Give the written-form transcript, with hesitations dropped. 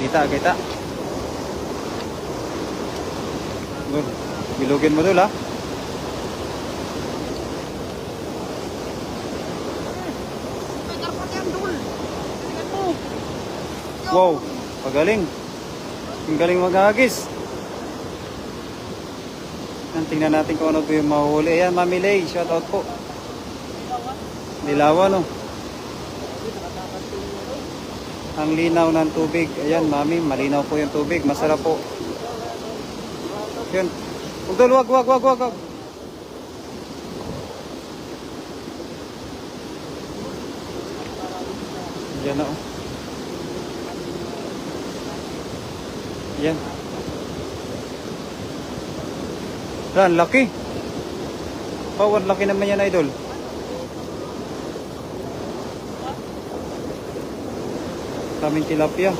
Kita, kita. Good. Bilugin mo dul ha. Wow, pagaling. Ang galing maghagis. Tingnan natin kung ano po yung mahuli. Ayan, Mami Lay, shout out po. Dilawan, no? Ang linaw ng tubig. Ayan, Mami, malinaw po yung tubig. Masarap po. Yun. Wag, wag. Yan na, oh. Yan. Yan, laki. Oh, laki naman yan, idol. Kaming tilapia.